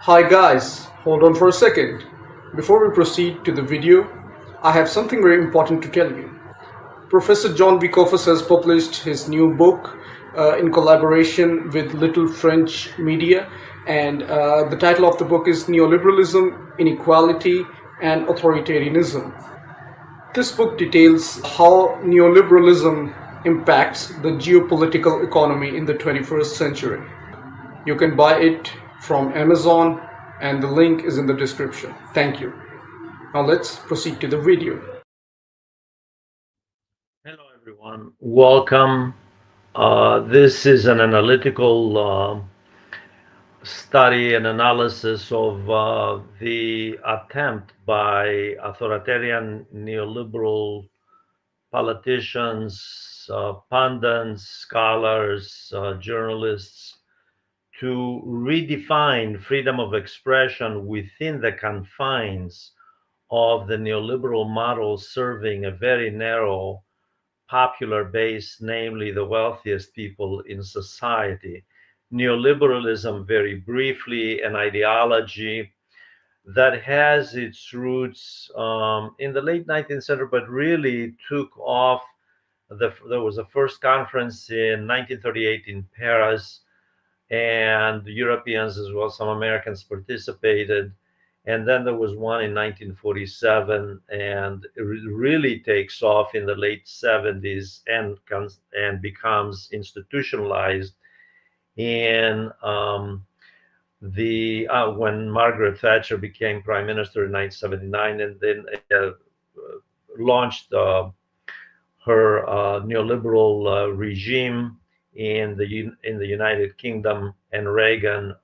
Hi guys, hold on for a second. Before we proceed to the video, I have something very important to tell you. Professor John Bicofus has published his new book in collaboration with Little French Media, and the title of the book is Neoliberalism, Inequality, and Authoritarianism. This book details how neoliberalism impacts the geopolitical economy in the 21st century. You can buy it from Amazon, and the link is in the description. Thank you. Now let's proceed to the video. Hello, everyone. Welcome. This is an analytical study and analysis of the attempt by authoritarian neoliberal politicians, pundits, scholars, journalists to redefine freedom of expression within the confines of the neoliberal model, serving a very narrow popular base, namely the wealthiest people in society. Neoliberalism, very briefly, an ideology that has its roots in the late 19th century, but really took off. There was a first conference in 1938 in Paris, and the Europeans as well, some Americans participated. And then there was one in 1947, and it really takes off in the late 70s and becomes institutionalized in the when Margaret Thatcher became prime minister in 1979, and then launched her neoliberal regime in the United Kingdom, and Reagan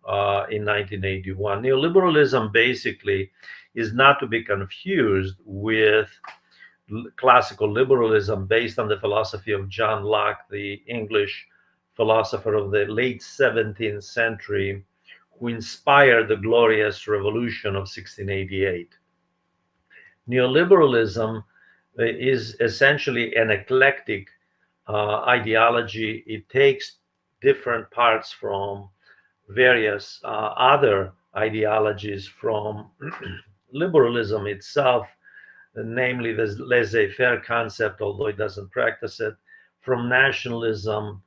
in 1981. Neoliberalism basically is not to be confused with classical liberalism based on the philosophy of John Locke, the English philosopher of the late 17th century, who inspired the glorious revolution of 1688. Neoliberalism is essentially an eclectic ideology. It takes different parts from various other ideologies from liberalism itself, namely the laissez-faire concept, although it doesn't practice it, from nationalism,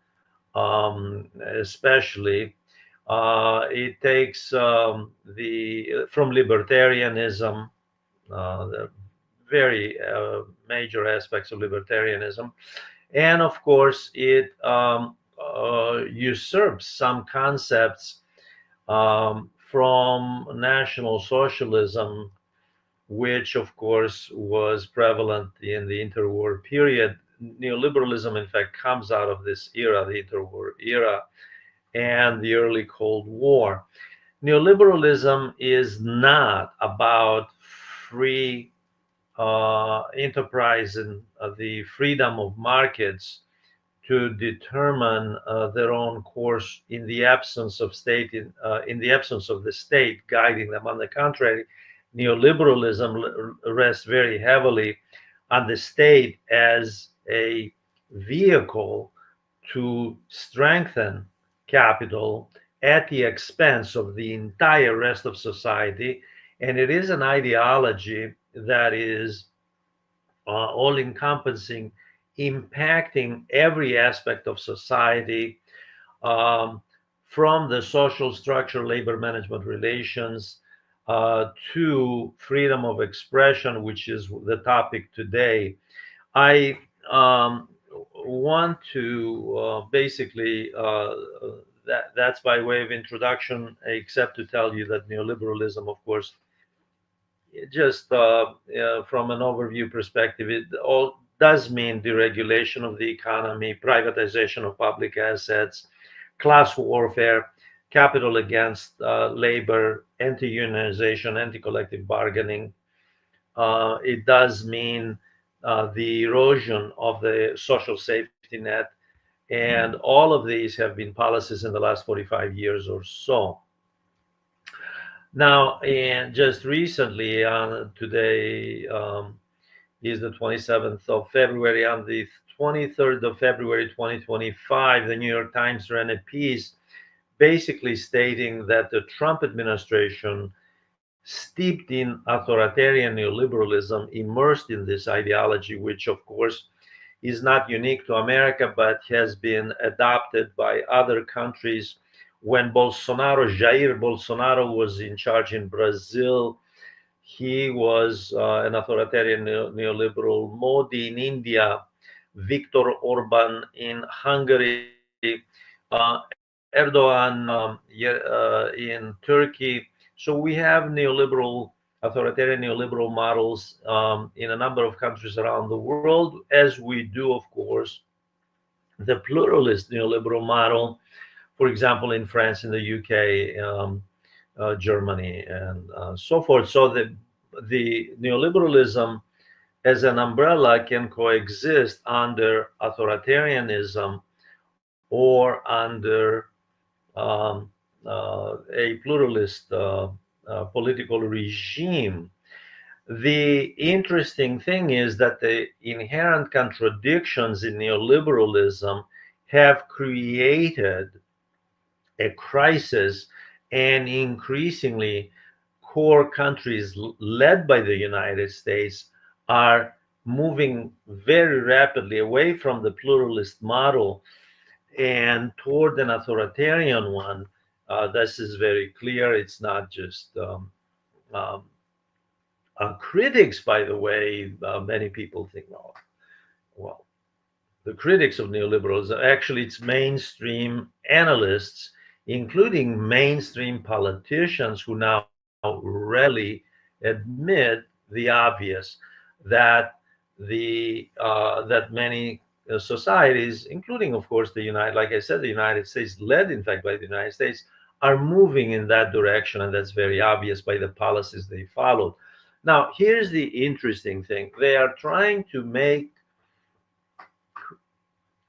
especially. It takes the from libertarianism, the very major aspects of libertarianism, and of course it usurps some concepts from National Socialism, which of course was prevalent in the interwar period. Neoliberalism, in fact, comes out of this era, the interwar era, and the early Cold War. Neoliberalism is not about free enterprise and the freedom of markets to determine their own course in the absence of in the absence of the state guiding them. On the contrary, neoliberalism rests very heavily on the state as a vehicle to strengthen capital at the expense of the entire rest of society. And it is an ideology that is all encompassing, impacting every aspect of society, um, from the social structure, labor management relations, to freedom of expression, which is the topic today. I want to basically, that's by way of introduction, except to tell you that neoliberalism, of course, just from an overview perspective, it all does mean deregulation of the economy, privatization of public assets, class warfare, capital against labor, anti-unionization, anti-collective bargaining. It does mean the erosion of the social safety net, and all of these have been policies in the last 45 years or so. Now, and just recently, today, is the 27th of February. On the 23rd of February 2025, the New York Times ran a piece basically stating that the Trump administration, steeped in authoritarian neoliberalism, immersed in this ideology, which of course is not unique to America, but has been adopted by other countries. When Jair Bolsonaro was in charge in Brazil, he was an authoritarian neoliberal. Modi in India, Viktor Orban in Hungary, Erdogan in Turkey. So we have authoritarian neoliberal models in a number of countries around the world, as we do, of course, the pluralist neoliberal model, for example, in France, in the UK, Germany, and so forth. So the neoliberalism as an umbrella can coexist under authoritarianism or under um, a pluralist political regime. The interesting thing is that the inherent contradictions in neoliberalism have created a crisis, and increasingly core countries led by the United States are moving very rapidly away from the pluralist model and toward an authoritarian one. This is very clear. It's not just um, critics, by the way. Many people think, oh, well, the critics of neoliberalism, actually, it's mainstream analysts, including mainstream politicians, who now readily admit the obvious, that that many societies, including, of course, like I said, the United States, led in fact by the United States, are moving in that direction, and that's very obvious by the policies they followed. Now, here's the interesting thing: they are trying to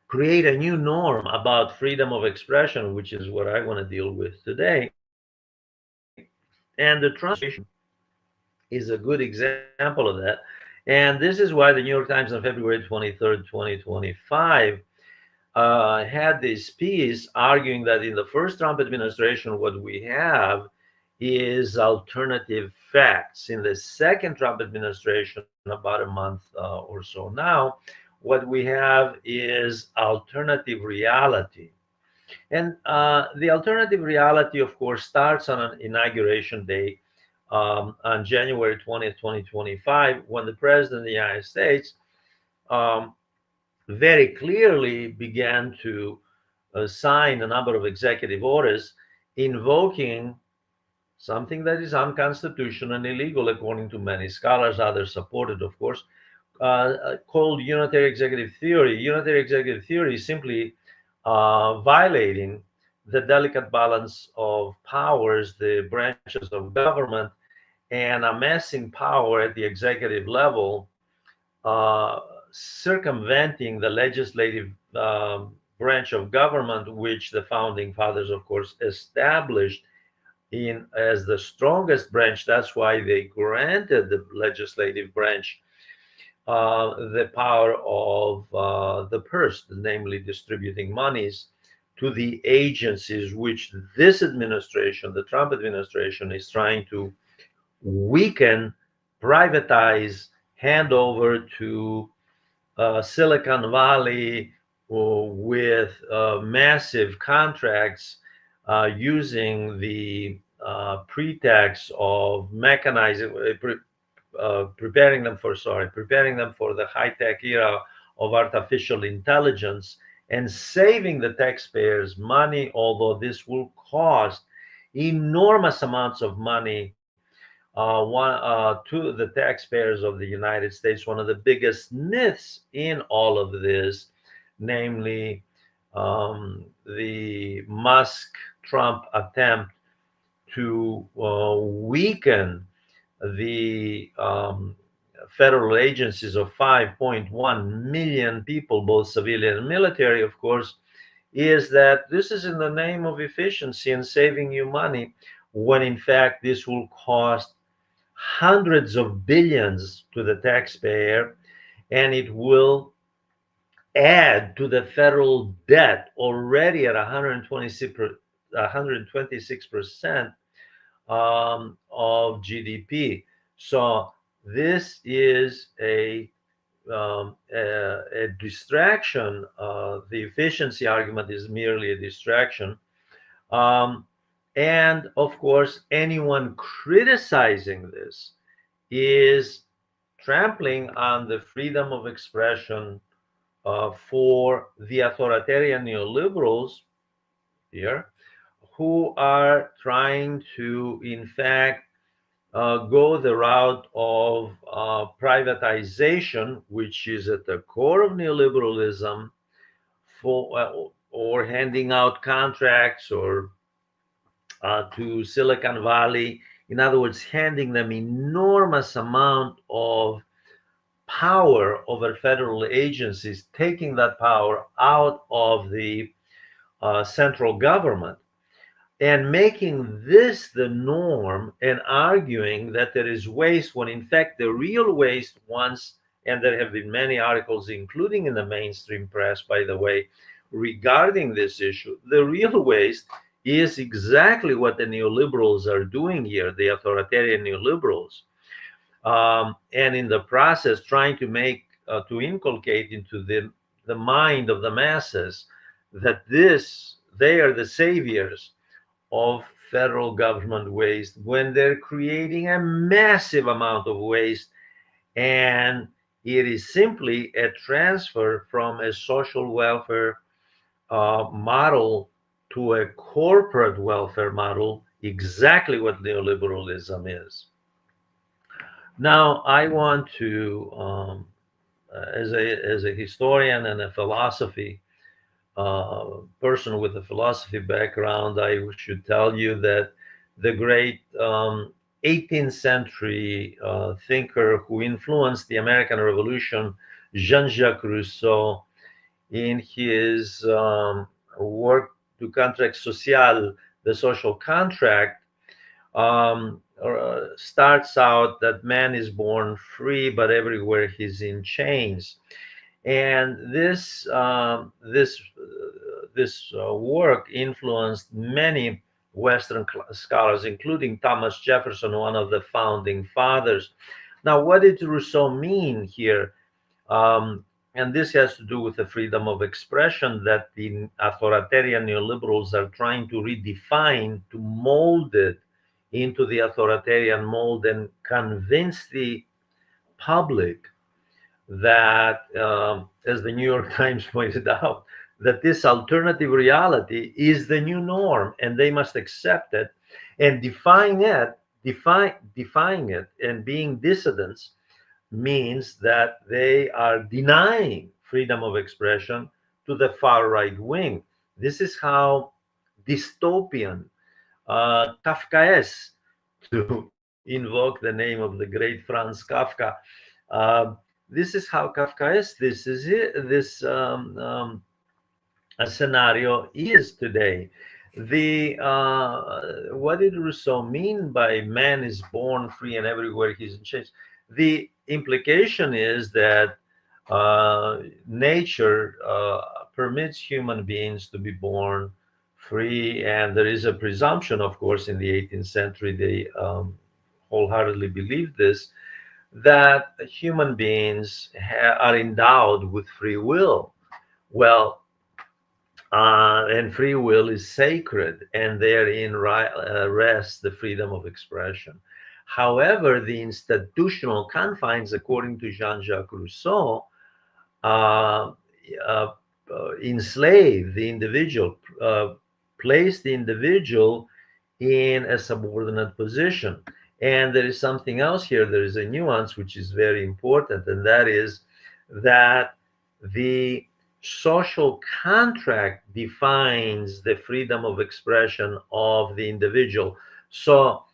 create a new norm about freedom of expression, which is what I want to deal with today. And the Trump administration is a good example of that. And this is why the New York Times on February 23rd, 2025, had this piece arguing that in the first Trump administration, what we have is alternative facts. In the second Trump administration, about a month or so now, what we have is alternative reality. And the alternative reality, of course, starts on an inauguration day on January 20th, 2025, when the President of the United States um, very clearly began to sign a number of executive orders invoking something that is unconstitutional and illegal, according to many scholars, others supported, of course, called unitary executive theory. Unitary executive theory is simply violating the delicate balance of powers, the branches of government, and amassing power at the executive level, uh, circumventing the legislative branch of government, which the founding fathers, of course, established in as the strongest branch. That's why they granted the legislative branch the power of the purse, namely distributing monies to the agencies which this administration, the Trump administration, is trying to weaken, privatize, hand over to Silicon Valley with massive contracts using the pretext of mechanizing, preparing them for the high-tech era of artificial intelligence, and saving the taxpayers money, although this will cost enormous amounts of money to the taxpayers of the United States. One of the biggest myths in all of this, namely the Musk Trump attempt to weaken the federal agencies of 5.1 million people, both civilian and military, of course, is that this is in the name of efficiency and saving you money, when in fact this will cost hundreds of billions to the taxpayer, and it will add to the federal debt already at 126% of GDP. So this is a distraction. The efficiency argument is merely a distraction. Um, and of course, anyone criticizing this is trampling on the freedom of expression for the authoritarian neoliberals here, who are trying to, in fact, go the route of privatization, which is at the core of neoliberalism, for or handing out contracts or to Silicon Valley. In other words, handing them enormous amount of power over federal agencies, taking that power out of the central government and making this the norm and arguing that there is waste when in fact the real waste once, and there have been many articles, including in the mainstream press, by the way, regarding this issue. The real waste is exactly what the neoliberals are doing here, the authoritarian neoliberals, and in the process trying to to inculcate into the mind of the masses that they are the saviors of federal government waste when they're creating a massive amount of waste, and it is simply a transfer from a social welfare model to a corporate welfare model, exactly what neoliberalism is. Now, I want to, as a historian and a philosophy person with a philosophy background, I should tell you that the great 18th century thinker who influenced the American Revolution, Jean-Jacques Rousseau, in his work to Contract Social, the social contract, starts out that man is born free, but everywhere he's in chains. And this work influenced many Western scholars, including Thomas Jefferson, one of the founding fathers. Now, what did Rousseau mean here? Um, and this has to do with the freedom of expression that the authoritarian neoliberals are trying to redefine, to mold it into the authoritarian mold and convince the public that, as the New York Times pointed out, that this alternative reality is the new norm and they must accept it, and defying it and being dissidents means that they are denying freedom of expression to the far right wing. This is how dystopian, Kafkaesque, to invoke the name of the great Franz Kafka. This is how Kafkaesque this scenario is today. The What did Rousseau mean by man is born free and everywhere he's in chains? The implication is that nature permits human beings to be born free, and there is a presumption, of course, in the 18th century they wholeheartedly believed this, that human beings are endowed with free will. Well, and free will is sacred, and therein rests the freedom of expression. However, the institutional confines, according to Jean-Jacques Rousseau, uh, uh, enslave the individual, place the individual in a subordinate position. And there is something else here. There is a nuance which is very important, and that is that the social contract defines the freedom of expression of the individual. So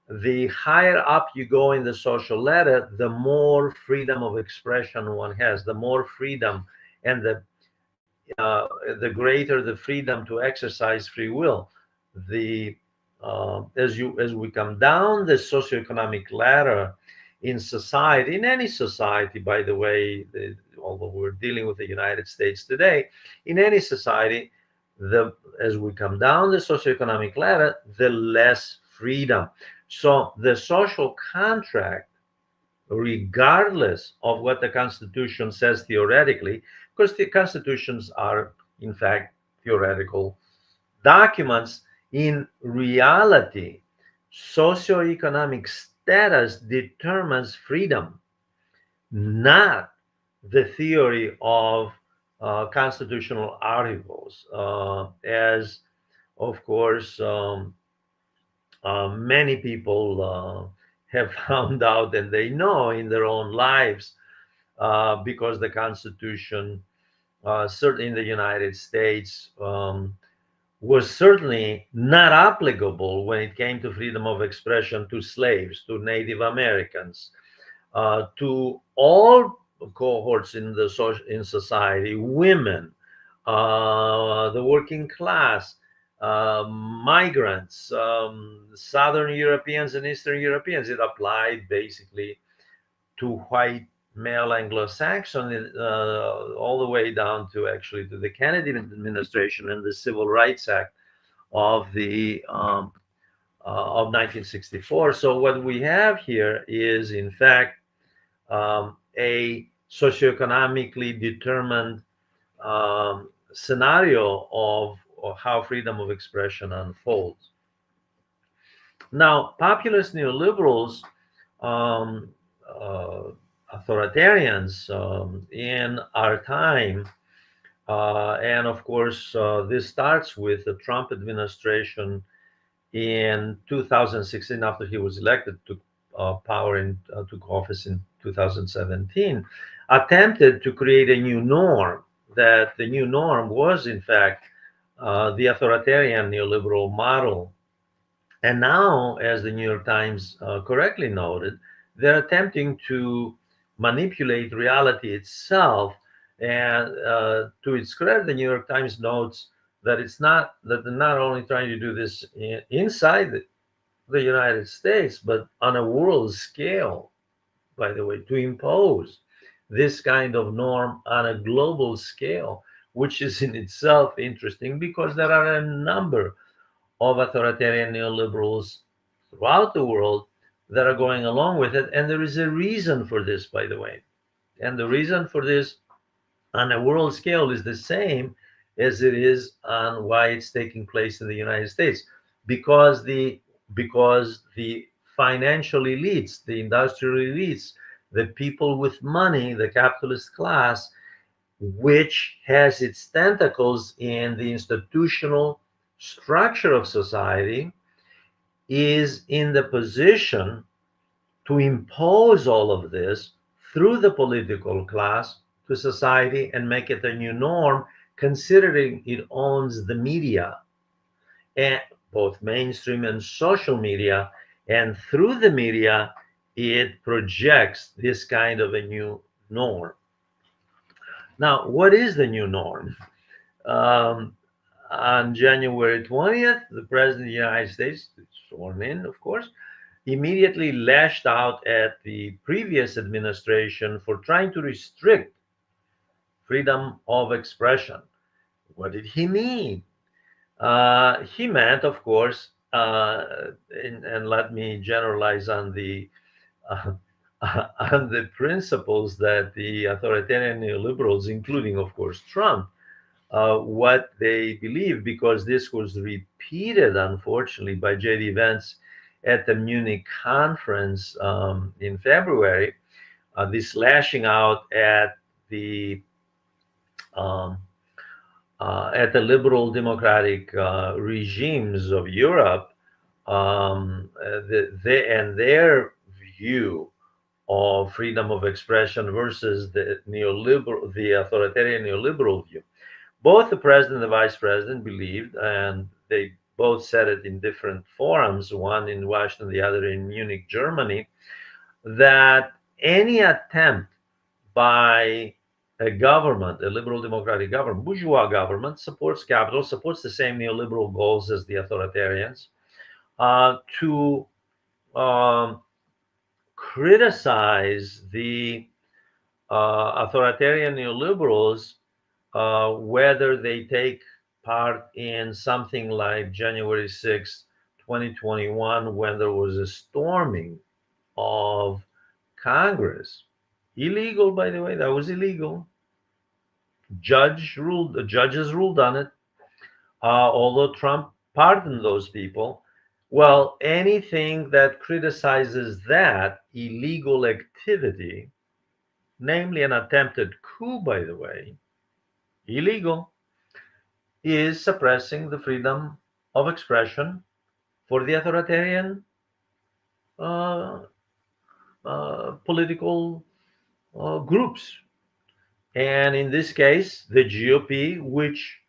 the higher up you go in the social ladder, the more freedom of expression one has, the more freedom, and the greater the freedom to exercise free will. The as we come down the socioeconomic ladder in society, in any society, by the way, although we're dealing with the United States today, in any society, the as we come down the socioeconomic ladder, the less freedom. So the social contract, regardless of what the Constitution says theoretically, because the constitutions are, in fact, theoretical documents, in reality, socioeconomic status determines freedom, not the theory of constitutional articles, as of course many people have found out and they know in their own lives, because the Constitution, certainly in the United States, was certainly not applicable when it came to freedom of expression to slaves, to Native Americans, to all cohorts in in society, women, the working class, migrants, Southern Europeans and Eastern Europeans. It applied basically to white male Anglo-Saxon, all the way down to actually to the Kennedy administration and the Civil Rights Act of the of 1964. So what we have here is, in fact, a socioeconomically determined scenario of how freedom of expression unfolds. Now, populist neoliberals, um, uh, authoritarians in our time, and of course, this starts with the Trump administration in 2016, after he was elected, took power and took office in 2017, attempted to create a new norm. That the new norm was, in fact, the authoritarian neoliberal model. And now, as the New York Times correctly noted, they're attempting to manipulate reality itself. And to its credit, the New York Times notes that it's not that they're not only trying to do this inside the United States, but on a world scale, by the way, to impose this kind of norm on a global scale, which is in itself interesting because there are a number of authoritarian neoliberals throughout the world that are going along with it. And there is a reason for this, by the way. And the reason for this on a world scale is the same as it is on why it's taking place in the United States, because the financial elites, the industrial elites, the people with money, the capitalist class, which has its tentacles in the institutional structure of society, is in the position to impose all of this through the political class to society and make it a new norm, considering it owns the media, and both mainstream and social media, and through the media it projects this kind of a new norm. Now, what is the new norm? um, on January 20th, the president of the United States, sworn in, of course, immediately lashed out at the previous administration for trying to restrict freedom of expression. What did he mean? He meant, of course, and let me generalize on uh, on the principles that the authoritarian neoliberals, including, of course, Trump, what they believe, because this was repeated, unfortunately, by J.D. Vance at the Munich conference in February. This lashing out the um, at the liberal democratic regimes of Europe, and their view of freedom of expression versus the authoritarian neoliberal view. Both the president and the vice president believed, and they both said it in different forums, one in Washington, the other in Munich, Germany, that any attempt by a government, a liberal democratic government, bourgeois government, supports capital, supports the same neoliberal goals as the authoritarians, to um, criticize the authoritarian neoliberals, whether they take part in something like January 6th, 2021, when there was a storming of Congress. Illegal, by the way, that was illegal. The judges ruled on it. Although Trump pardoned those people, well, anything that criticizes that illegal activity, namely an attempted coup, by the way, illegal, is suppressing the freedom of expression for the authoritarian uh, political groups. And in this case, the GOP, which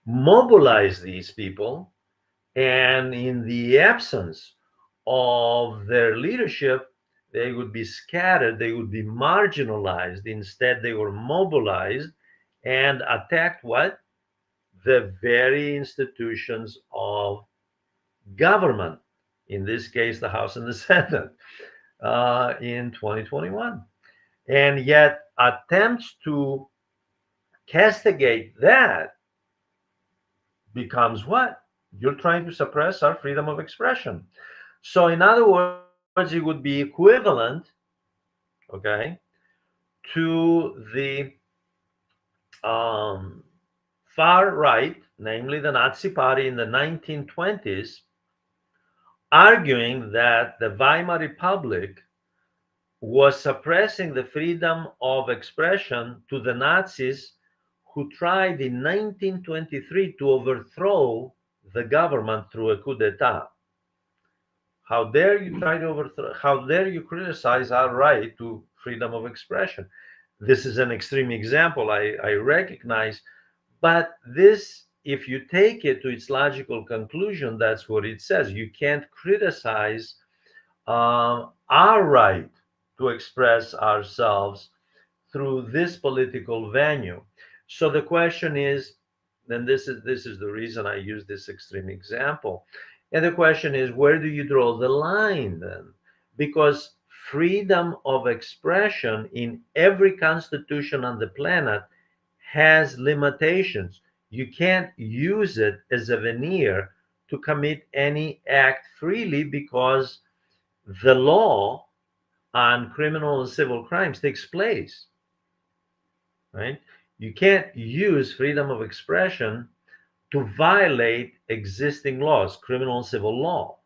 mobilized these people, and in the absence of their leadership, they would be scattered, they would be marginalized. Instead, they were mobilized and attacked what? The very institutions of government, in this case, the House and the Senate, in 2021. And yet, attempts to castigate that becomes what? You're trying to suppress our freedom of expression. So, in other words, it would be equivalent, okay, to the um, far right, namely the Nazi Party in the 1920s, arguing that the Weimar Republic was suppressing the freedom of expression to the Nazis who tried in 1923 to overthrow the government through a coup d'etat. How dare you try to overthrow? How dare you criticize our right to freedom of expression? This is an extreme example, I recognize, but this, if you take it to its logical conclusion, that's what it says. You can't criticize our right to express ourselves through this political venue. So the question is, and this is the reason I use this extreme example. And the question is, where do you draw the line then? Because freedom of expression in every constitution on the planet has limitations. You can't use it as a veneer to commit any act freely, because the law on criminal and civil crimes takes place, right? You can't use freedom of expression to violate existing laws, criminal and civil law.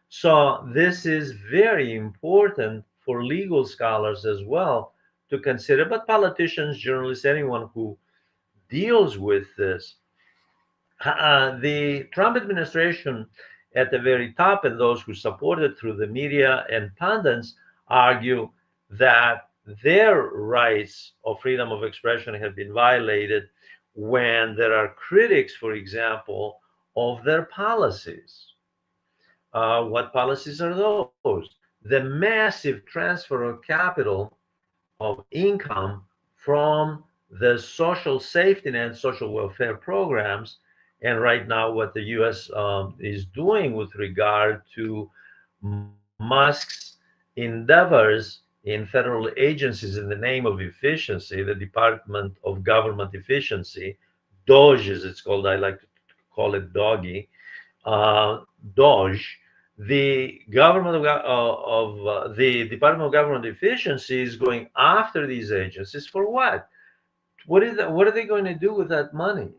So this is very important for legal scholars as well to consider, but politicians, journalists, anyone who deals with this. The Trump administration at the very top, and those who support it through the media and pundits, argue that their rights of freedom of expression have been violated when there are critics, for example, of their policies. What policies are those? The massive transfer of capital, of income from the social safety net, social welfare programs, and right now what the U.S. Is doing with regard to Musk's endeavors in federal agencies in the name of efficiency, the Department of Government Efficiency, DOGE as it's called, I like to call it doggy, DOGE. The Department of Government Efficiency is going after these agencies for what? What are they going to do with that money?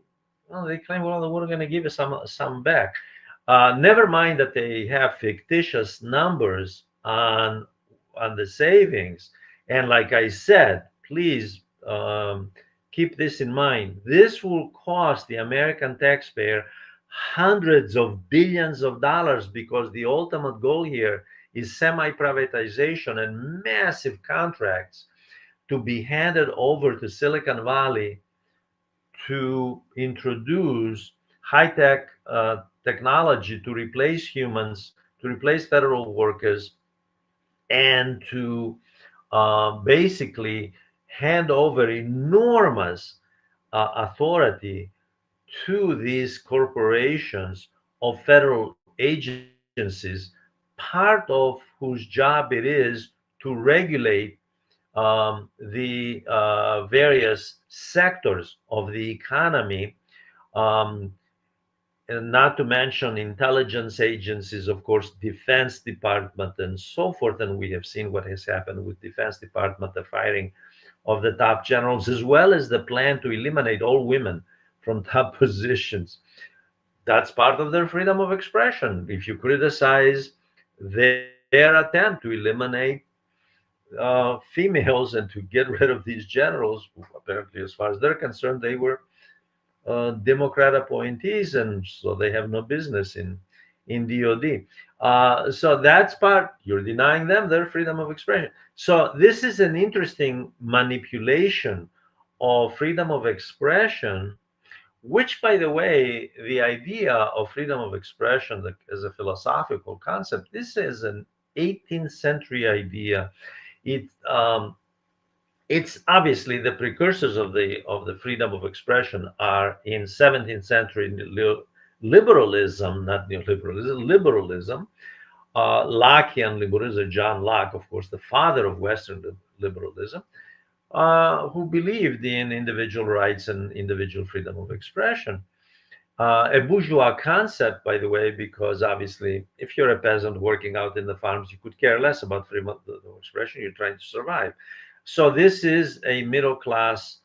Well, they claim, well, we're going to give us some back. Never mind that they have fictitious numbers on the savings. And like I said, please keep this in mind. This will cost the American taxpayer hundreds of billions of dollars, because the ultimate goal here is semi-privatization and massive contracts to be handed over to Silicon Valley to introduce high-tech technology to replace humans, to replace federal workers, and to basically hand over enormous authority to these corporations of federal agencies agencies, part of whose job it is to regulate the various sectors of the economy, um, and not to mention intelligence agencies, of course, Defense Department, and so forth. And we have seen what has happened with Defense Department, the firing of the top generals, as well as the plan to eliminate all women from top positions. That's part of their freedom of expression. If you criticize their attempt to eliminate females and to get rid of these generals, apparently, as far as they're concerned, they were Democrat appointees, and so they have no business in DOD. So that's part. You're denying them their freedom of expression. So this is an interesting manipulation of freedom of expression, which, by the way, the idea of freedom of expression as a philosophical concept, this is an 18th century idea. It it's obviously the precursors of the freedom of expression are in 17th century liberalism, not neoliberalism, liberalism. Lockean liberalism, John Locke, of course, the father of Western liberalism, who believed in individual rights and individual freedom of expression. A bourgeois concept, by the way, because obviously, if you're a peasant working out in the farms, you could care less about freedom of expression. You're trying to survive. So this is a middle class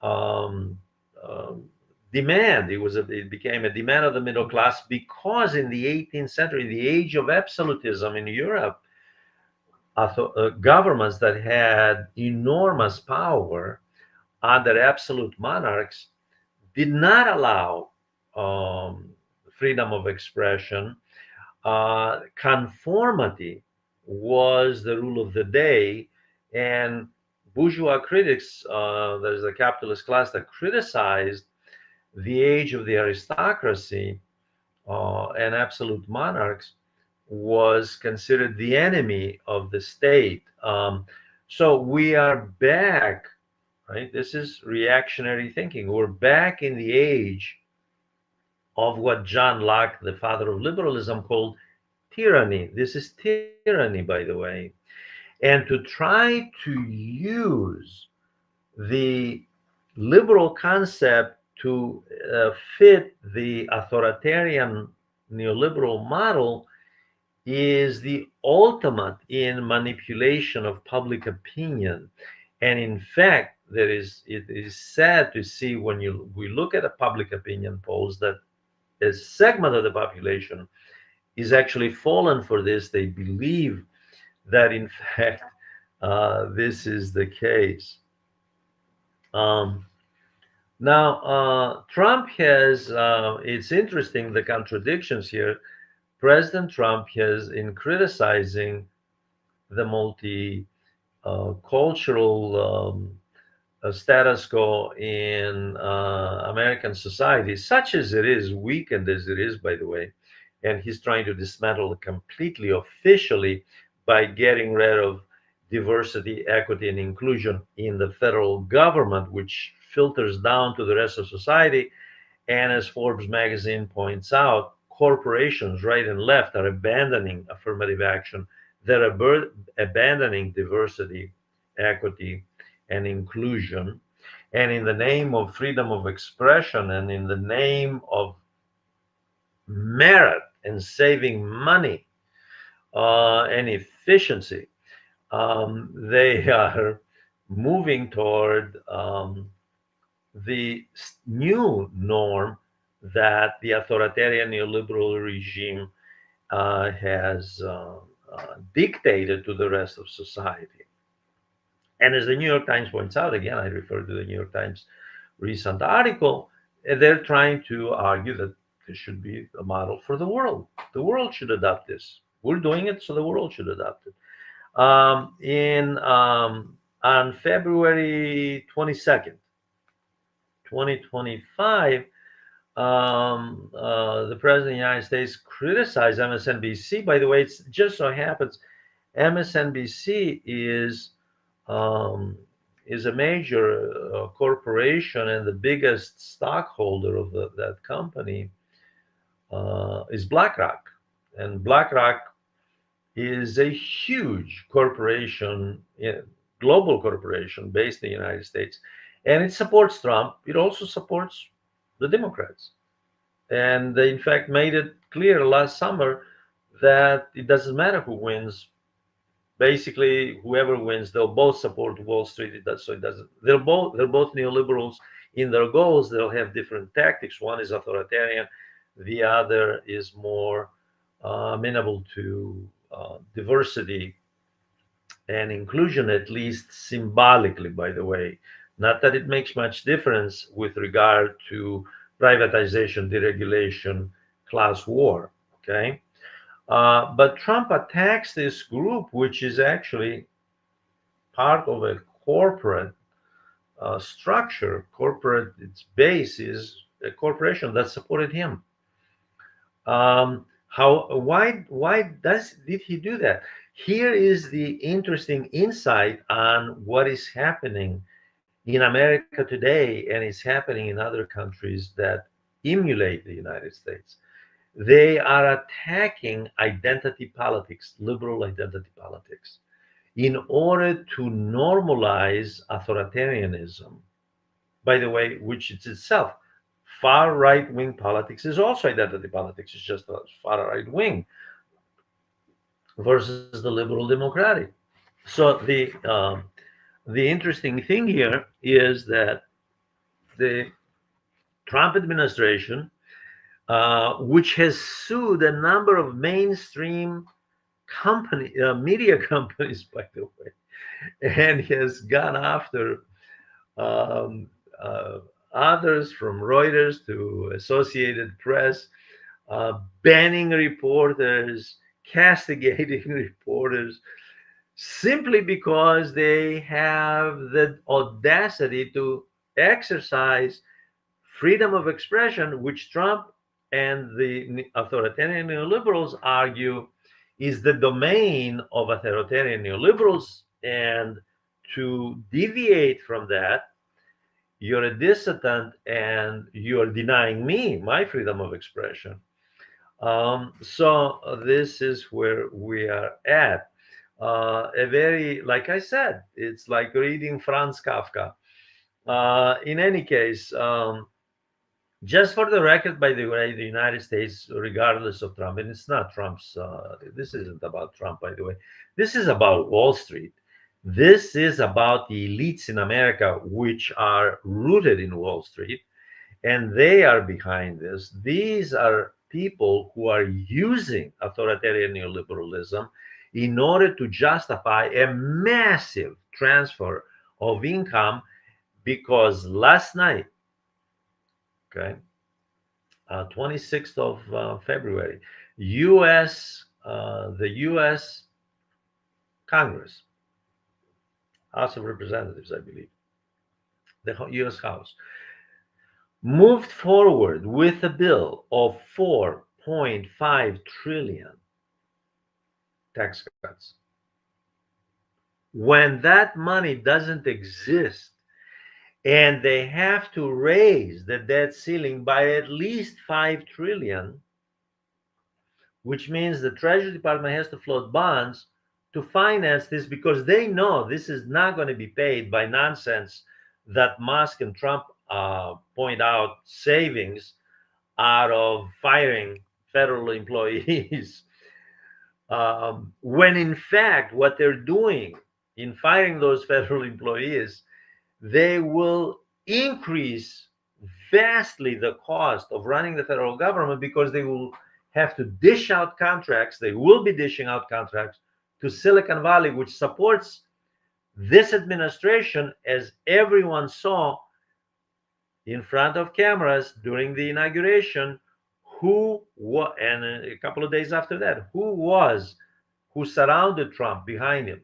um, um, demand. It became a demand of the middle class because in the 18th century, the age of absolutism in Europe, governments that had enormous power under absolute monarchs did not allow um, freedom of expression. Conformity was the rule of the day, and bourgeois critics, there's a capitalist class that criticized the age of the aristocracy and absolute monarchs was considered the enemy of the state. So we are back, right? This is reactionary thinking. We're back in the age of what John Locke, the father of liberalism, called tyranny. This is tyranny, by the way. And to try to use the liberal concept to fit the authoritarian neoliberal model is the ultimate in manipulation of public opinion. And in fact, it is sad to see when we look at a public opinion polls that a segment of the population is actually fallen for this. They believe that, in fact, this is the case. Um, Now, Trump has, it's interesting the contradictions here. President Trump has, in criticizing the cultural status quo in American society, such as it is, weakened as it is, by the way, and he's trying to dismantle it completely officially by getting rid of diversity, equity, and inclusion in the federal government, which filters down to the rest of society. And as Forbes magazine points out, corporations, right and left, are abandoning affirmative action. They're abandoning diversity, equity, and inclusion. And in the name of freedom of expression and in the name of merit and saving money and efficiency, they are moving toward the new norm that the authoritarian neoliberal regime has dictated to the rest of society. And as the New York Times points out, again, I refer to the New York Times recent article, they're trying to argue that this should be a model for the world. The world should adopt this. We're doing it, so the world should adopt it. In On February 22nd, 2025, the president of the United States criticized MSNBC. By the way, it just so happens MSNBC um, is a major corporation, and the biggest stockholder of that company is BlackRock. And BlackRock is a huge corporation, global corporation based in the United States, and it supports Trump. It also supports the Democrats. And they, in fact, made it clear last summer that it doesn't matter who wins. Basically, whoever wins, they'll both support Wall Street. So it doesn't. They're both neoliberals in their goals. They'll have different tactics. One is authoritarian, the other is more amenable to diversity and inclusion, at least symbolically, by the way. Not that it makes much difference with regard to privatization, deregulation, class war. Okay. But Trump attacks this group, which is actually part of a corporate structure. Corporate, its base is a corporation that supported him. Why did he do that? Here is the interesting insight on what is happening in America today and is happening in other countries that emulate the United States. They are attacking identity politics, liberal identity politics, in order to normalize authoritarianism. By the way, which is itself far right wing politics is also identity politics. It's just a far right wing versus the liberal democratic. So the interesting thing here is that the Trump administration, which has sued a number of mainstream media companies, by the way, and has gone after um, uh, others from Reuters to Associated Press, banning reporters, castigating reporters, simply because they have the audacity to exercise freedom of expression, which Trump and the authoritarian neoliberals argue is the domain of authoritarian neoliberals. And to deviate from that, you're a dissident and you're denying me my freedom of expression. So this is where we are at. A very, like I said, it's like reading Franz Kafka. In any case, just for the record, by the way, the United States, regardless of Trump, and it's not Trump's, this isn't about Trump, by the way, this is about Wall Street. This is about the elites in America, which are rooted in Wall Street, and they are behind this. These are people who are using authoritarian neoliberalism in order to justify a massive transfer of income because last night, okay, 26th of February, the U.S. Congress, House of Representatives, I believe, the U.S. House, moved forward with a bill of 4.5 trillion tax cuts. When that money doesn't exist and they have to raise the debt ceiling by at least 5 trillion, which means the Treasury Department has to float bonds to finance this because they know this is not going to be paid by nonsense that Musk and Trump point out savings out of firing federal employees. When in fact, what they're doing in firing those federal employees, they will increase vastly the cost of running the federal government because they will have to dish out contracts. They will be dishing out contracts to Silicon Valley, which supports this administration, as everyone saw in front of cameras during the inauguration. And a couple of days after that, who surrounded Trump behind him?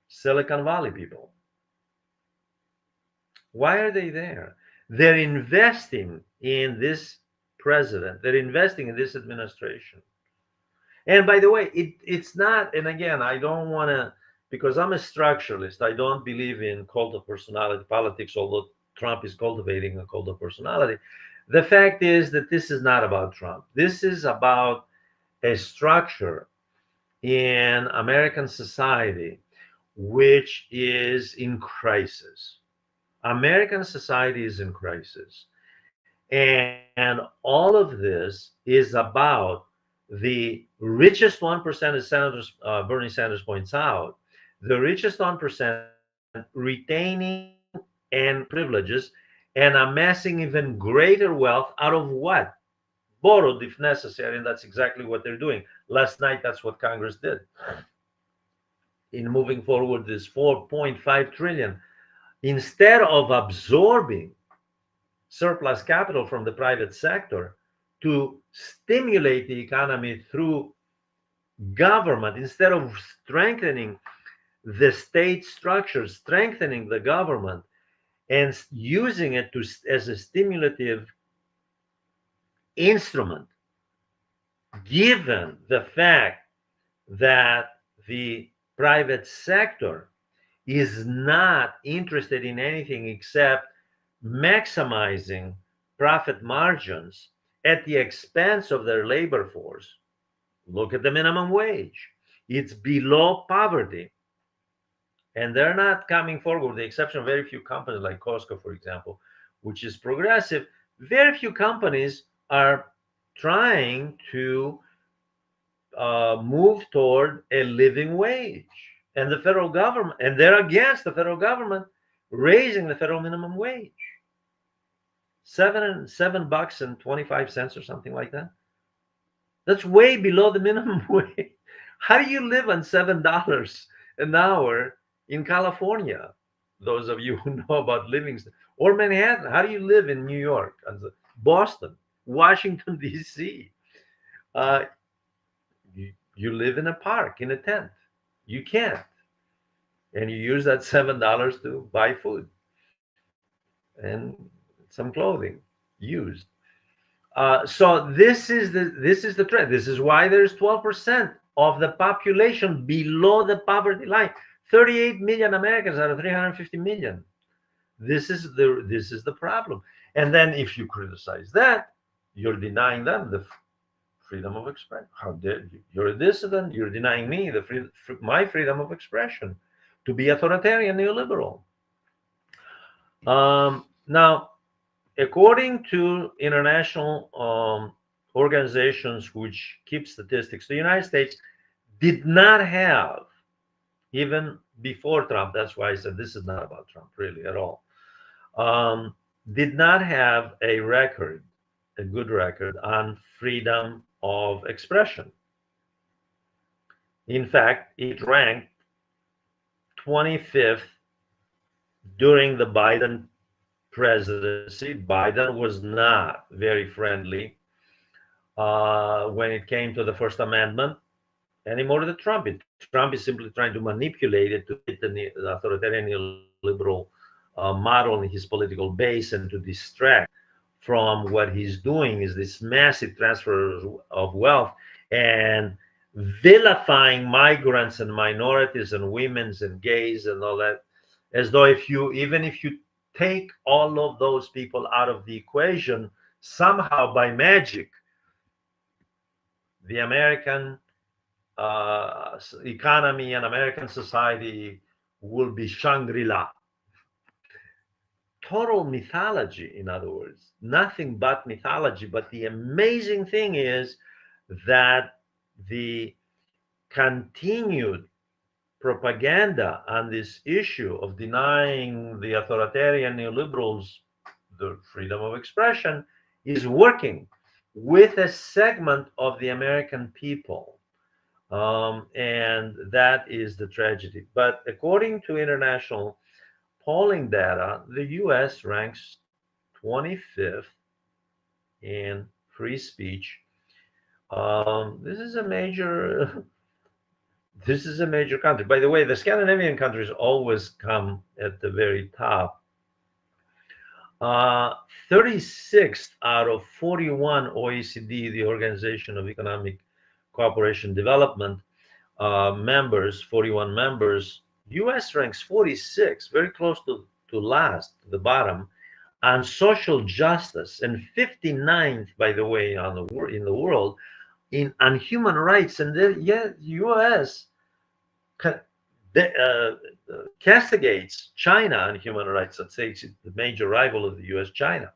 Silicon Valley people. Why are they there? They're investing in this president. They're investing in this administration. And by the way, it's not, and again, I don't want to, because I'm a structuralist, I don't believe in cult of personality politics, although Trump is cultivating a cult of personality. The fact is that this is not about Trump. This is about a structure in American society which is in crisis. American society is in crisis. And all of this is about the richest 1%, as Bernie Sanders points out, the richest 1% retaining and privileges and amassing even greater wealth out of what? Borrowed if necessary, and that's exactly what they're doing. Last night, that's what Congress did in moving forward this 4.5 trillion. Instead of absorbing surplus capital from the private sector to stimulate the economy through government, instead of strengthening the state structure, strengthening the government, and using it as a stimulative instrument, given the fact that the private sector is not interested in anything except maximizing profit margins at the expense of their labor force. Look at the minimum wage. It's below poverty. And they're not coming forward, with the exception of very few companies like Costco, for example, which is progressive. Very few companies are trying to move toward a living wage. And the federal government, and they're against the federal government raising the federal minimum wage. $7 and 25 cents or something like that. That's way below the minimum wage. How do you live on $7 an hour in California? Those of you who know about living, or Manhattan. How do you live in New York, Boston, Washington D.C.? Uh, you live in a park in a tent. You can't, and you use that $7 to buy food and some clothing used. So this is the trend. This is why there's 12% of the population below the poverty line. 38 million Americans out of 350 million. This is the problem. And then if you criticize that, you're denying them the freedom of expression. How dare you? You're a dissident. You're denying me my freedom of expression to be authoritarian neoliberal. Now, according to international organizations which keep statistics, the United States did not have, even before Trump, that's why I said this is not about Trump really at all, did not have a record, a good record on freedom of expression. In fact, it ranked 25th during the Biden presidency. Biden was not very friendly when it came to the First Amendment any more than Trump. Trump is simply trying to manipulate it to fit the authoritarian neoliberal model in his political base and to distract from what he's doing is this massive transfer of wealth and vilifying migrants and minorities and women's and gays and all that, as though even if you take all of those people out of the equation, somehow by magic, the American economy and American society will be Shangri-La. Total mythology, in other words, nothing but mythology. But the amazing thing is that the continued propaganda on this issue of denying the authoritarian neoliberals the freedom of expression is working with a segment of the American people. And that is the tragedy. But according to international polling data, the US ranks 25th in free speech. This is a major this is a major country. By the way, the Scandinavian countries always come at the very top. 36th out of 41 OECD, the Organization of Economic Cooperation Development, members, 41 members, US ranks 46, very close to last, the bottom, on social justice, and 59th, by the way, in the world on human rights, and the U.S. ca- castigates China on human rights. Let's say it's the major rival of the U.S., China.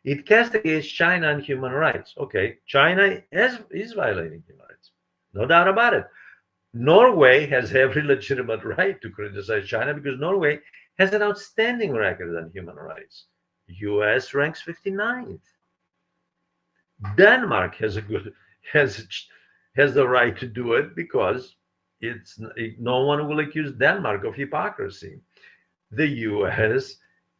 It castigates China on human rights. Okay, China is violating human rights, no doubt about it. Norway has every legitimate right to criticize China because Norway has an outstanding record on human rights. U.S. ranks 59th. Denmark has has the right to do it because it's no one will accuse Denmark of hypocrisy. The U.S.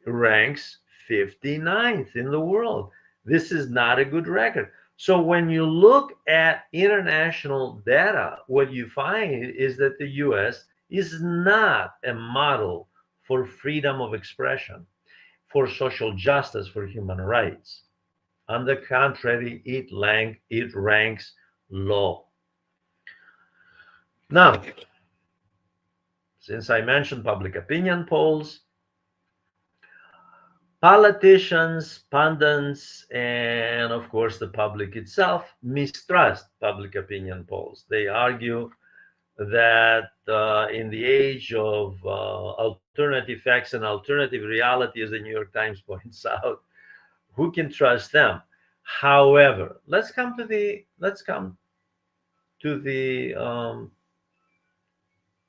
ranks 59th in the world. This is not a good record. So when you look at international data, what you find is that the U.S. is not a model for freedom of expression, for social justice, for human rights. On the contrary, it ranks low. Now, since I mentioned public opinion polls, politicians, pundits, and of course the public itself mistrust public opinion polls. They argue that in the age of alternative facts and alternative reality, as the New York Times points out, who can trust them? However, let's come to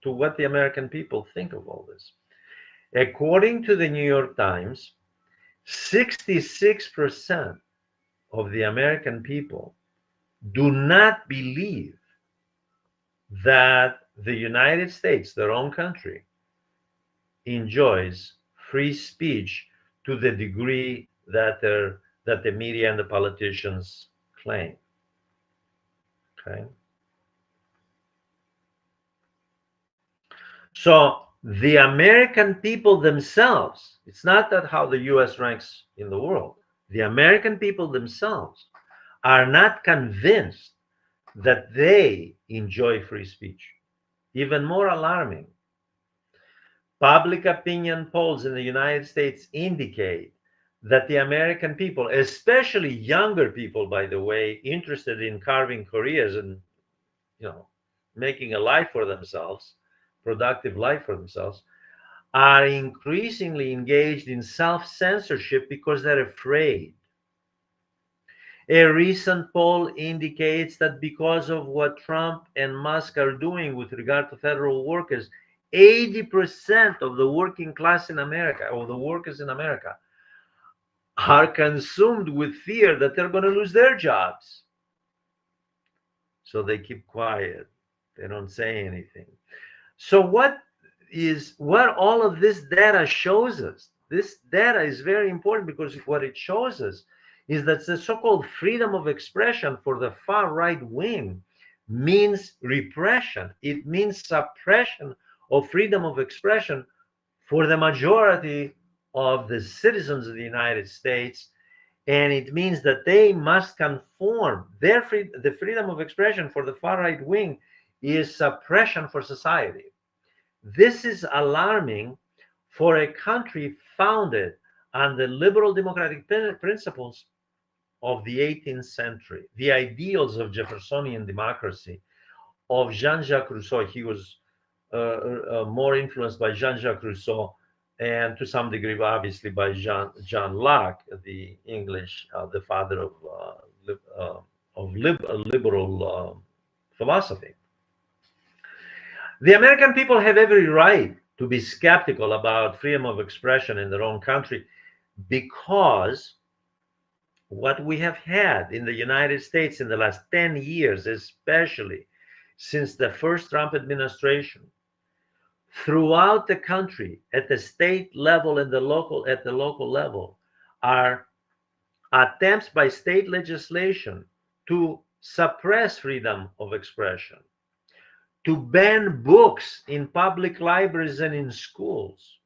what the American people think of all this. According to the New York Times, 66% of the American people do not believe that the United States, their own country, enjoys free speech to the degree that the media and the politicians claim. Okay. So the American people themselves, it's not that how the US ranks in the world. The American people themselves are not convinced that they enjoy free speech. Even more alarming, public opinion polls in the United States indicate that the American people, especially younger people, by the way, interested in carving careers and you know making a life for themselves, productive life for themselves, are increasingly engaged in self-censorship because they're afraid. A recent poll indicates that because of what Trump and Musk are doing with regard to federal workers, 80% of the working class in America, or the workers in America, are consumed with fear that they're going to lose their jobs. So they keep quiet. They don't say anything. So what all of this data shows us? This data is very important because what it shows us is that the so-called freedom of expression for the far right wing means repression. It means suppression of freedom of expression for the majority of the citizens of the United States. And it means that they must conform. The freedom of expression for the far right wing is suppression for society. This is alarming for a country founded on the liberal democratic principles of the 18th century, the ideals of Jeffersonian democracy, of Jean-Jacques Rousseau. He was more influenced by Jean-Jacques Rousseau and to some degree, obviously, by John Locke, the English, the father of liberal philosophy. The American people have every right to be skeptical about freedom of expression in their own country because what we have had in the United States in the last 10 years, especially since the first Trump administration, throughout the country, at the state level and at the local level, are attempts by state legislation to suppress freedom of expression, to ban books in public libraries and in schools,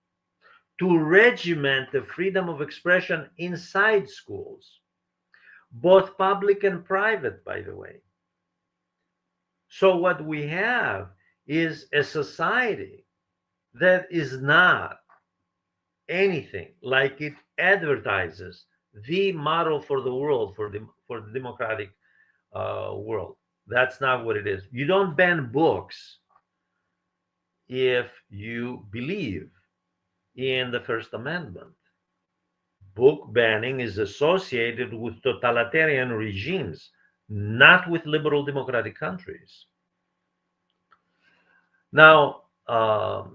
to regiment the freedom of expression inside schools, both public and private, by the way. So, what we have is a society that is not anything like it advertises the model for the world, for the democratic world. That's not what it is. You don't ban books if you believe in the First Amendment. Book banning is associated with totalitarian regimes, not with liberal democratic countries. Now, a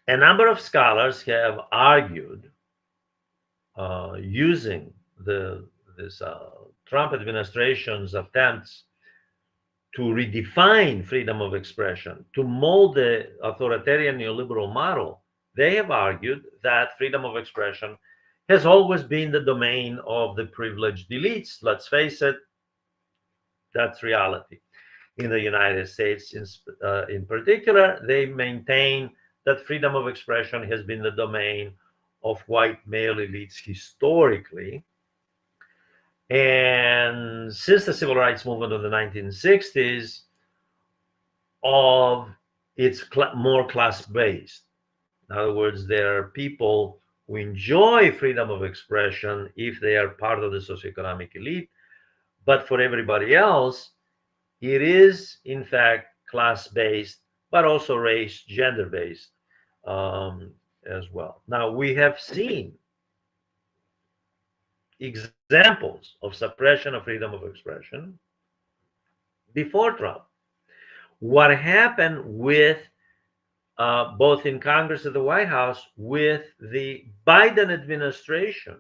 number of scholars have argued using this Trump administration's attempts to redefine freedom of expression, to mold the authoritarian neoliberal model. They have argued that freedom of expression has always been the domain of the privileged elites. Let's face it, that's reality. In the United States, in particular, they maintain that freedom of expression has been the domain of white male elites historically. And since the civil rights movement of the 1960s, of it's more class based. In other words, there are people who enjoy freedom of expression if they are part of the socioeconomic elite, but for everybody else, it is in fact class based, but also race, gender based as well. Now, we have seen examples of suppression of freedom of expression before Trump. What happened with both in Congress and the White House with the Biden administration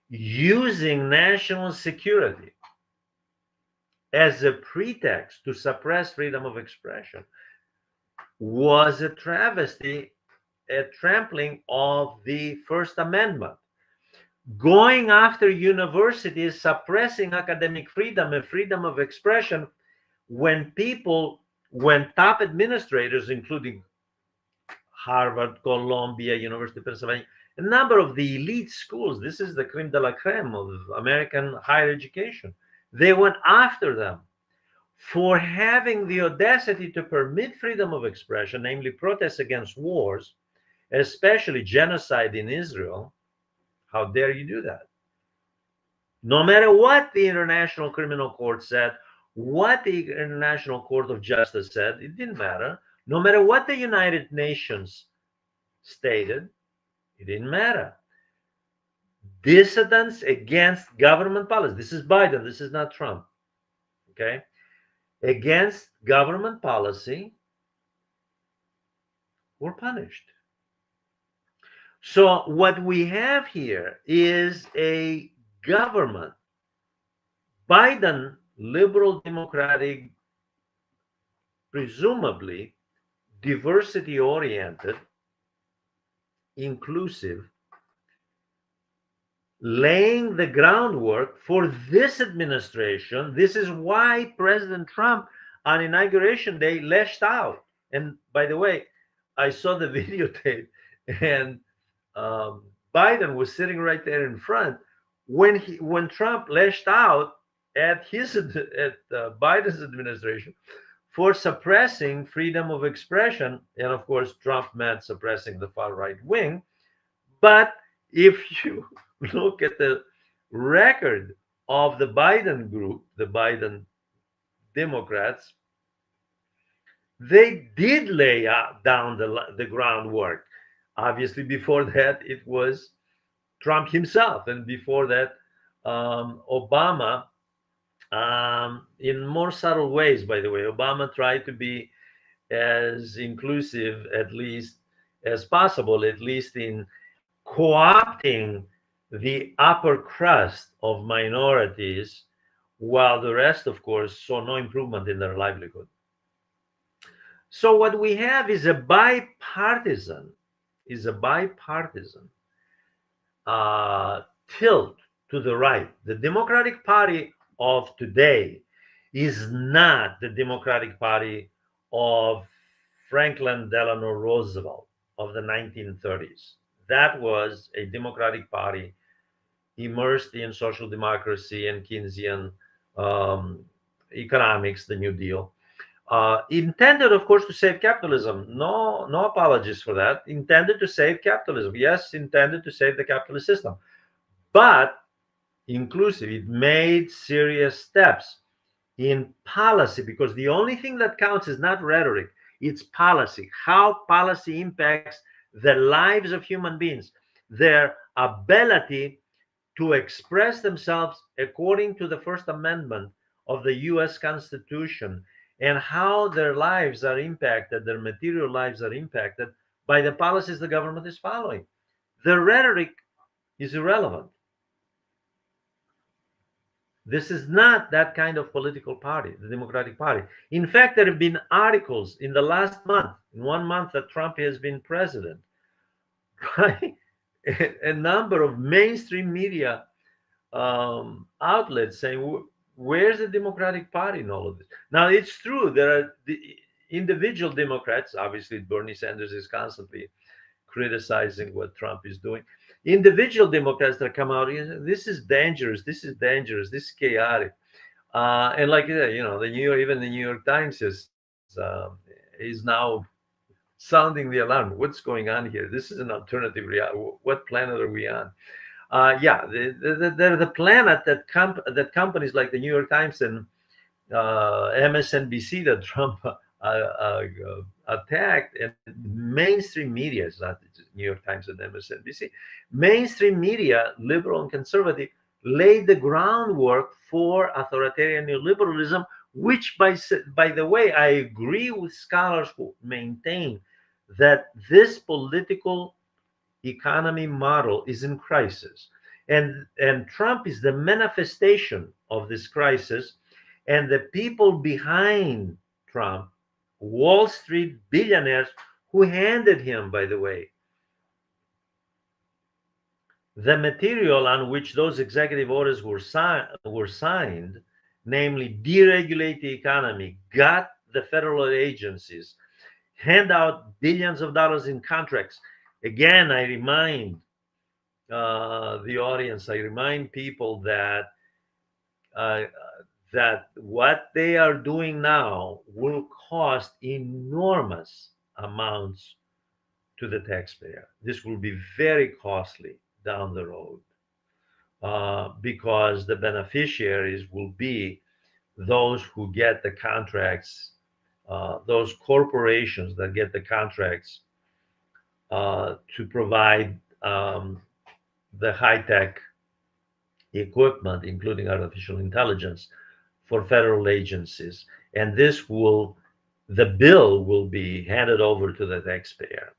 using national security as a pretext to suppress freedom of expression was a travesty, a trampling of the First Amendment. Going after universities, suppressing academic freedom and freedom of expression when top administrators, including Harvard, Columbia, University of Pennsylvania, a number of the elite schools, this is the creme de la creme of American higher education, they went after them for having the audacity to permit freedom of expression, namely protests against wars, especially genocide in Israel. How dare you do that? No matter what the International Criminal Court said, what the International Court of Justice said, it didn't matter. No matter what the United Nations stated, it didn't matter. Dissidents against government policy. This is Biden. This is not Trump. Okay? Against government policy were punished. So what we have here is a government, Biden, liberal democratic, presumably diversity oriented, inclusive, laying the groundwork for this administration. This is why President Trump on Inauguration Day lashed out. And by the way, I saw the videotape, and Biden was sitting right there in front when Trump lashed out at Biden's administration for suppressing freedom of expression. And of course, Trump meant suppressing the far right wing. But if you look at the record of the Biden group, the Biden Democrats, they did lay down the groundwork. Obviously, before that, it was Trump himself. And before that, Obama, in more subtle ways, by the way. Obama tried to be as inclusive, at least as possible, at least in co-opting the upper crust of minorities, while the rest, of course, saw no improvement in their livelihood. So what we have is a bipartisan tilt to the right. The Democratic Party of today is not the Democratic Party of Franklin Delano Roosevelt of the 1930s. That was a Democratic Party immersed in social democracy and Keynesian economics, the New Deal. Intended, of course, to save capitalism. No apologies for that. Intended to save capitalism. Yes, intended to save the capitalist system. But inclusive, it made serious steps in policy, because the only thing that counts is not rhetoric, it's policy, how policy impacts the lives of human beings, their ability to express themselves according to the First Amendment of the US Constitution, and how their lives are impacted, their material lives are impacted by the policies the government is following. The rhetoric is irrelevant. This is not that kind of political party, the Democratic Party. In fact, there have been articles in the last month, in 1 month that Trump has been president, by a number of mainstream media outlets saying, where's the Democratic Party in all of this? Now, it's true, there are the individual Democrats, obviously, Bernie Sanders is constantly criticizing what Trump is doing. Individual Democrats that come out, this is dangerous, this is dangerous, this is chaotic. And like the New York, even the New York Times is now sounding the alarm. What's going on here? This is an alternative reality. What planet are we on? Yeah, they're the planet that companies like the New York Times and MSNBC that Trump attacked, and mainstream media, is not just New York Times and MSNBC, mainstream media, liberal and conservative, laid the groundwork for authoritarian neoliberalism, which, by the way, I agree with scholars who maintain that this political economy model is in crisis. And Trump is the manifestation of this crisis. And the people behind Trump, Wall Street billionaires who handed him, by the way, the material on which those executive orders were signed, namely deregulate the economy, got the federal agencies, hand out billions of dollars in contracts. Again, I remind the audience, I remind people uh, that what they are doing now will cost enormous amounts to the taxpayer. This will be very costly down the road, because the beneficiaries will be those who get the contracts, those corporations that get the contracts to provide the high tech equipment, including artificial intelligence, for federal agencies. And the bill will be handed over to the taxpayer.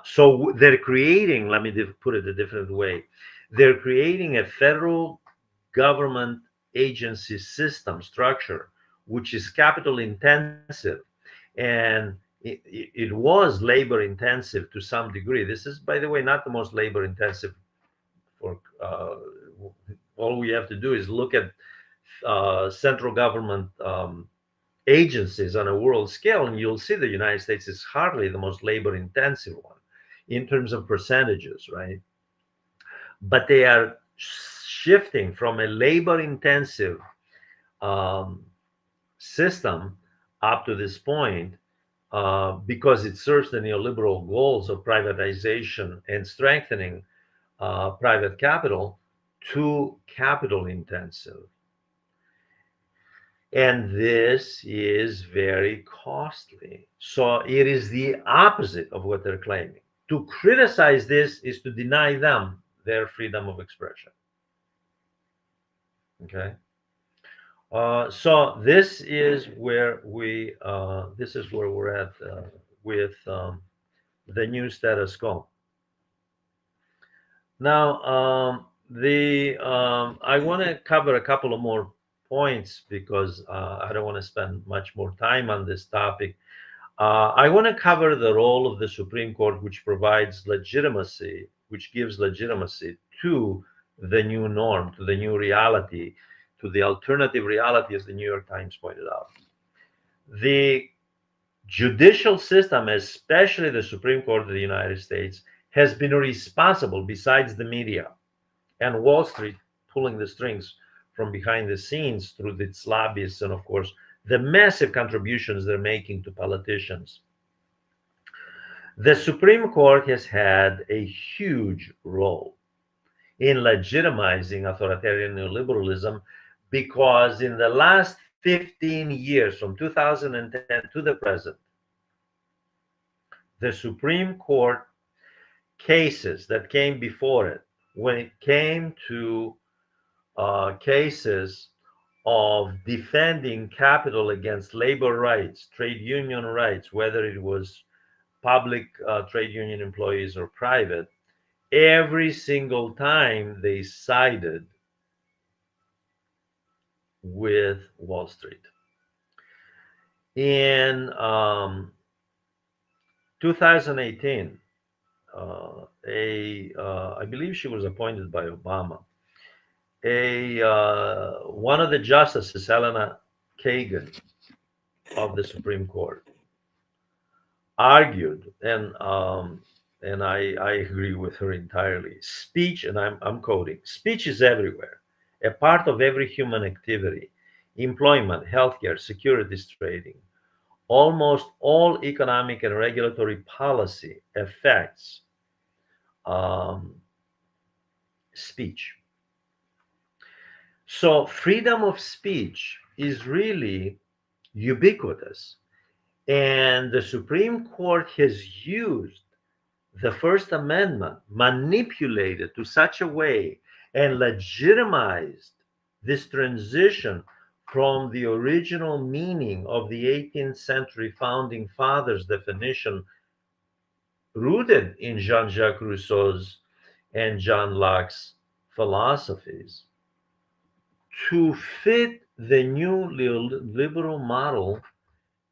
So they're creating, let me put it a different way, they're creating a federal government agency system structure, which is capital intensive. And it was labor intensive to some degree. This is, by the way, not the most labor intensive for all we have to do is look at central government agencies on a world scale, and you'll see the United States is hardly the most labor intensive one in terms of percentages, right? But they are shifting from a labor intensive um, system up to this point, because it serves the neoliberal goals of privatization and strengthening private capital, to capital intensive. And this is very costly. So it is the opposite of what they're claiming. To criticize this is to deny them their freedom of expression. Okay. So this is where we're at with the new status quo. Now, the I want to cover a couple of more points because I don't want to spend much more time on this topic. I want to cover the role of the Supreme Court, which provides legitimacy, which gives legitimacy to the new norm, to the new reality, to the alternative reality, as the New York Times pointed out. The judicial system, especially the Supreme Court of the United States, has been responsible, besides the media and Wall Street pulling the strings from behind the scenes through its lobbyists, and of course the massive contributions they're making to politicians. The Supreme Court has had a huge role in legitimizing authoritarian neoliberalism, because in the last 15 years, from 2010 to the present, the Supreme Court cases that came before it, when it came to cases of defending capital against labor rights, trade union rights, whether it was public trade union employees or private, every single time they sided with Wall Street. In 2018, I believe she was appointed by Obama. A One of the justices, Helena Kagan of the Supreme Court, argued, and I agree with her entirely. Speech, and I'm quoting: speech is everywhere, a part of every human activity, employment, healthcare, securities trading. Almost all economic and regulatory policy affects um, speech. So freedom of speech is really ubiquitous. And the Supreme Court has used the First Amendment, manipulated to such a way and legitimized this transition from the original meaning of the 18th century founding fathers' definition, rooted in Jean Jacques Rousseau's and John Locke's philosophies, to fit the new liberal model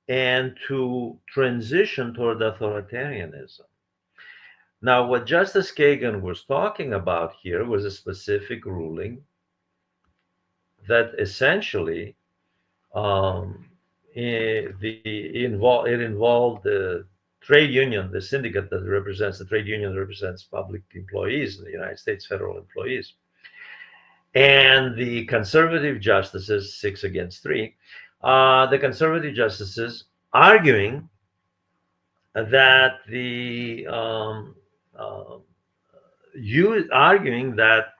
and to transition toward authoritarianism. Now, what Justice Kagan was talking about here was a specific ruling that essentially it involved the trade union, the syndicate that represents the trade union that represents public employees in the United States, federal employees, and the conservative justices, 6 against 3, the conservative justices arguing that you arguing that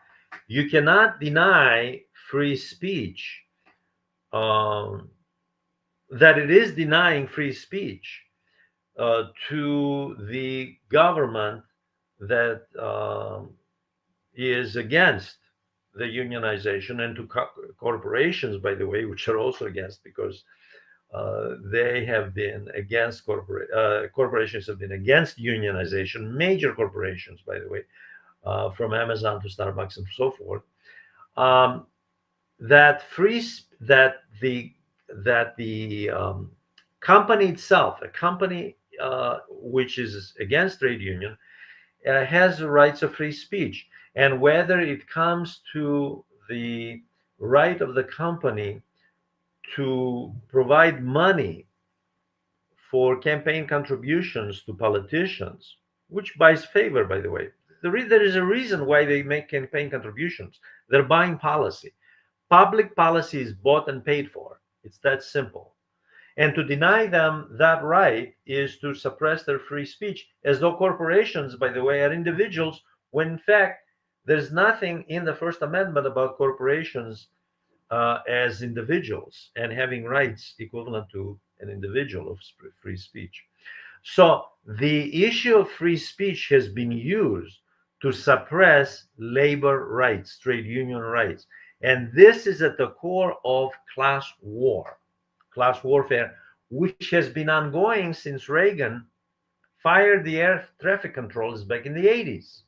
you cannot deny free speech, um, that it is denying free speech to the government that is against the unionization, and to corporations, by the way, which are also against, because they have been against corporations have been against unionization. Major corporations, by the way, from Amazon to Starbucks and so forth. Um, that free that the company itself, a company which is against trade union, has the rights of free speech, and whether it comes to the right of the company to provide money for campaign contributions to politicians, which buys favor, by the way. There is a reason why they make campaign contributions. They're buying policy. Public policy is bought and paid for. It's that simple. And to deny them that right is to suppress their free speech, as though corporations, by the way, are individuals, when in fact, there's nothing in the First Amendment about corporations as individuals and having rights equivalent to an individual of free speech. So the issue of free speech has been used to suppress labor rights, trade union rights. And this is at the core of class warfare, which has been ongoing since Reagan fired the air traffic controllers back in the 80s.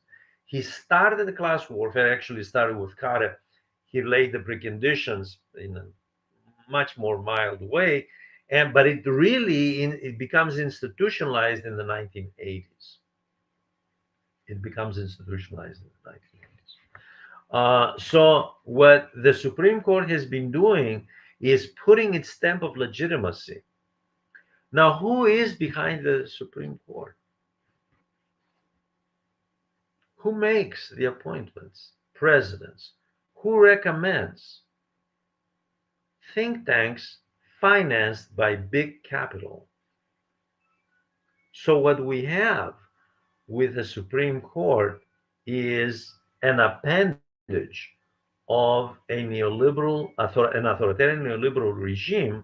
He started the class warfare, actually started with Carter. He laid the preconditions in a much more mild way, but it really it becomes institutionalized in the 1980s. It becomes institutionalized in the 1980s. So what the Supreme Court has been doing is putting its stamp of legitimacy. Now, who is behind the Supreme Court? Who makes the appointments? Presidents. Who recommends? Think tanks financed by big capital. So, what we have with the Supreme Court is an appendage of an authoritarian neoliberal regime,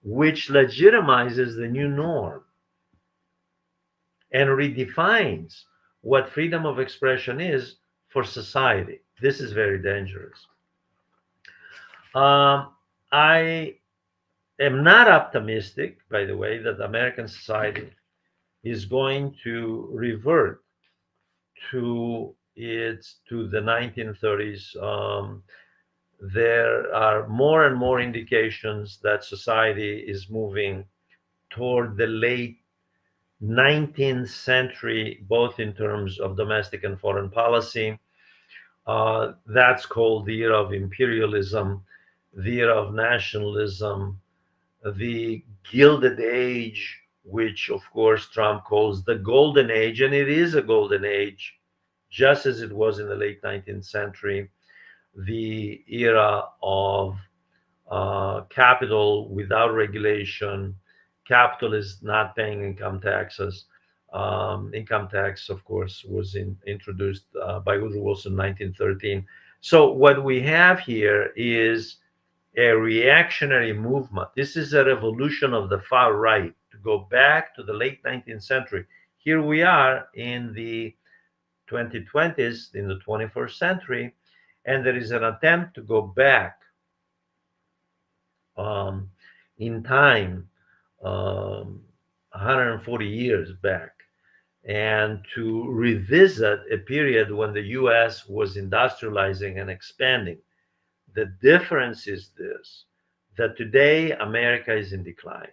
which legitimizes the new norm and redefines what freedom of expression is for society. This is very dangerous. I am not optimistic, by the way, that American society is going to revert to the 1930s. There are more and more indications that society is moving toward the late 19th century, both in terms of domestic and foreign policy. That's called the era of imperialism, the era of nationalism, the Gilded Age, which of course Trump calls the Golden Age, and it is a golden age, just as it was in the late 19th century, the era of capital without regulation, capitalists not paying income taxes. Income tax, of course, was introduced by Woodrow Wilson in 1913. So what we have here is a reactionary movement. This is a revolution of the far right to go back to the late 19th century. Here we are in the 2020s, in the 21st century, and there is an attempt to go back um, in time, 140 years back, and to revisit a period when the US was industrializing and expanding. The difference is this, that today America is in decline.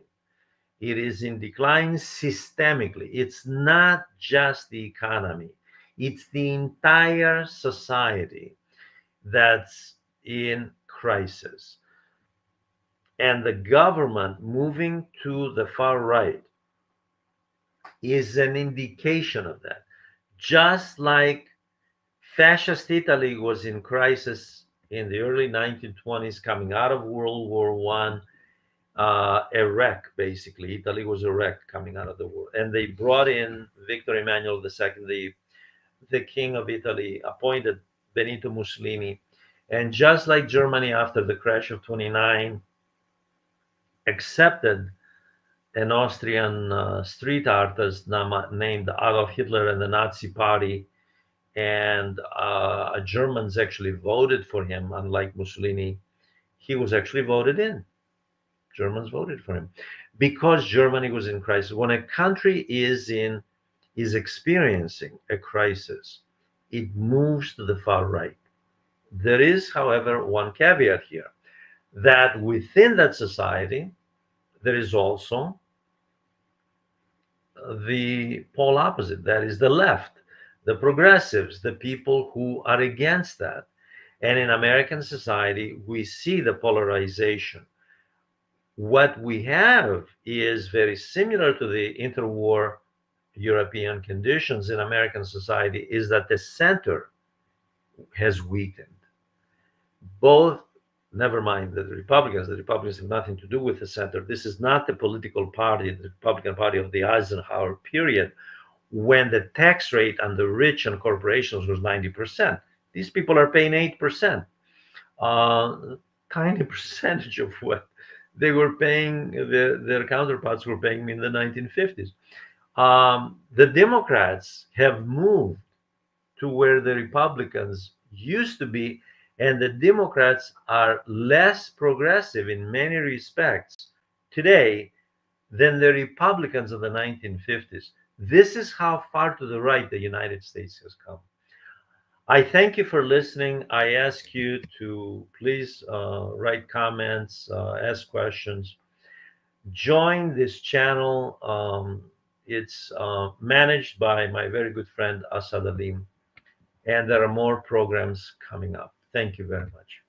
It is in decline systemically. It's not just the economy, it's the entire society that's in crisis. And the government moving to the far right is an indication of that. Just like fascist Italy was in crisis in the early 1920s, coming out of World War One, a wreck, basically. Italy was a wreck coming out of the war. And they brought in Victor Emmanuel II, the king of Italy, appointed Benito Mussolini. And just like Germany after the crash of 29 accepted an Austrian street artist named Adolf Hitler and the Nazi Party, and Germans actually voted for him, unlike Mussolini. He was actually voted in. Germans voted for him because Germany was in crisis. When a country is experiencing a crisis, it moves to the far right. There is, however, one caveat here, that within that society, there is also the pole opposite, that is the left, the progressives, the people who are against that. And in American society, we see the polarization. What we have is very similar to the interwar European conditions in American society, is that the center has weakened. Both, never mind the Republicans have nothing to do with the center. This is not the political party, the Republican Party of the Eisenhower period, when the tax rate on the rich and corporations was 90%. These people are paying 8%. Tiny percentage of what they were paying, their counterparts were paying in the 1950s. The Democrats have moved to where the Republicans used to be, and the Democrats are less progressive in many respects today than the Republicans of the 1950s. This is how far to the right the United States has come. I thank you for listening. I ask you to please write comments, ask questions, join this channel. It's managed by my very good friend Asad Alim, and there are more programs coming up. Thank you very much.